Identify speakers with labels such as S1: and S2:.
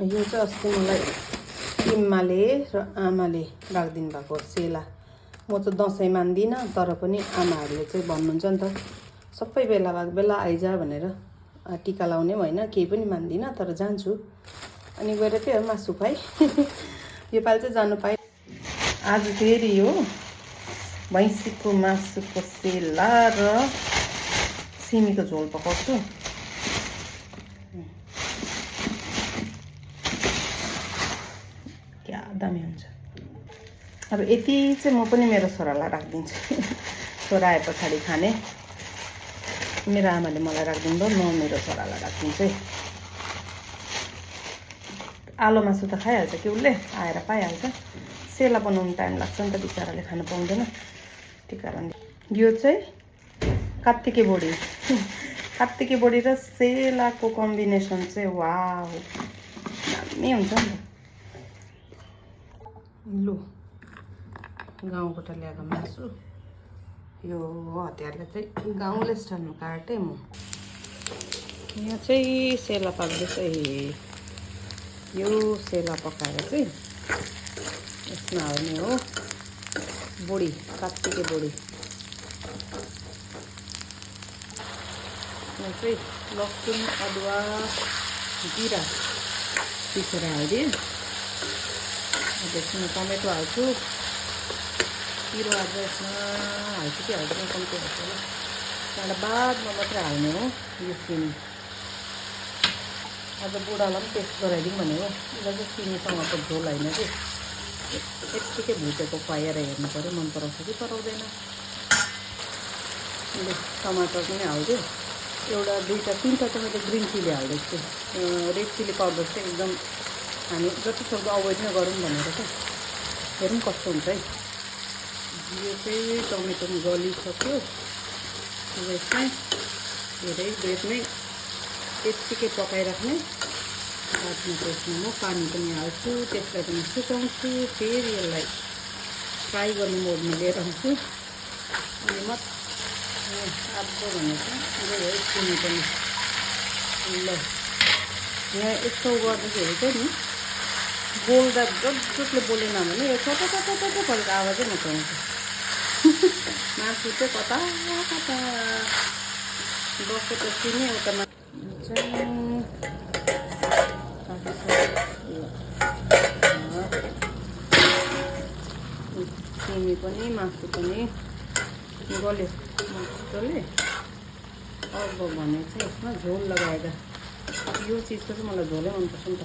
S1: यो चाहिँ अस्ति मलाई इम्माले र आमाले राखिदिनु भएको सेला। म चाहिँ दसैँ मान्दिनँ, तर पनि आमाहरूले चाहिँ भन्नुहुन्छ नि त, सबै बेला बेला आइज भनेर। टिका लाउने होइन, केही पनि मान्दिनँ, तर जान्छु। अनि गएर त्यही हो मासु खुवाइ। योपालि चाहिँ जानु पाएँ। आज फेरि यो भैँसीको मासुको सेला र सिमीको झोल पकाउँछु। क्या दामी हुन्छ। अब यति चाहिँ म पनि मेरो छोरालाई राखिदिन्छु। छोरा आए पछाडि खाने। मेरो आमाले मलाई राखिदिँदो, म मेरो छोरालाई राखिदिन्छु। आलो मासु त खाइहाल्छ कि उसले, आएर पाइहाल्छ। सेला बनाउनु टाइम लाग्छ नि त, बिचराले खानु पाउँदैन। त्यही कारणले यो चाहिँ कात्तिके बोडी। कात्तिके बोडी र सेलाको कम्बिनेसन चाहिँ वाउ, दामी हुन्छ नि त। लु, गाउँबाट ल्याएको मासु, यो हतियारले चाहिँ गाउँले स्टाइलमा काटेँ म। यहाँ चाहिँ सेला पाक्दैछ। यो सेला पकाएर चाहिँ यसमा हाल्ने हो बोडी, कात्तिके बोडी। यहाँ चाहिँ लसुन, अदुवा, जिरा पिसेर हालिदिएँ। यसमा टमेटो हाल्छु, पिरो हाल्छ, यसमा हाल्छु कि हाल्दैन कम्ती हाल्छु होला। त्यहाँबाट बादमा मात्रै हाल्ने हो यो सिमी। आज बुढालाई पनि टेस्ट गराइदिउँ भनेको। उसलाई चाहिँ सिमीसँगको झोल होइन कि, यत्तिकै भुटेको खुवाएर हेर्नु पऱ्यो, मन पराउँछ कि पराउँदैन। टमाटर पनि हाल्छु, एउटा दुईवटा तिनवटा चाहिँ मैले ग्रिन चिली हालिदिएको छु। रेड चिली पाउडर चाहिँ एकदम हामी जति सक्दो अभोइड नै गरौँ भनेर चाहिँ। हेरौँ कस्तो हुन्छ है। यो चाहिँ टमेटो पनि गलिसक्यो। यसमै धेरै ब्रेडमै त्यत्तिकै पकाइराख्ने। बादमा त्यसमा म पानी पनि हाल्छु, त्यसलाई पनि सुकाउँछु, फेरि यसलाई फ्राई गर्ने मोडमा लिएर आउँछु। अनि मजाले आधो भनेको यही हो सिमी पनि। ल, यहाँ यस्तो गर्दाखेरि चाहिँ नि बोल्दा जसले बोलेन भने यो छोटो परेको आवाजै मात्र आउँछ। मासु चाहिँ कता कता बसेपछि नै एउटा सिमी पनि मासु पनि गल्यो मजाले। अब भने चाहिँ यसमा झोल लगाएर, यो चिजको चाहिँ मलाई झोलै मनपर्छ नि त।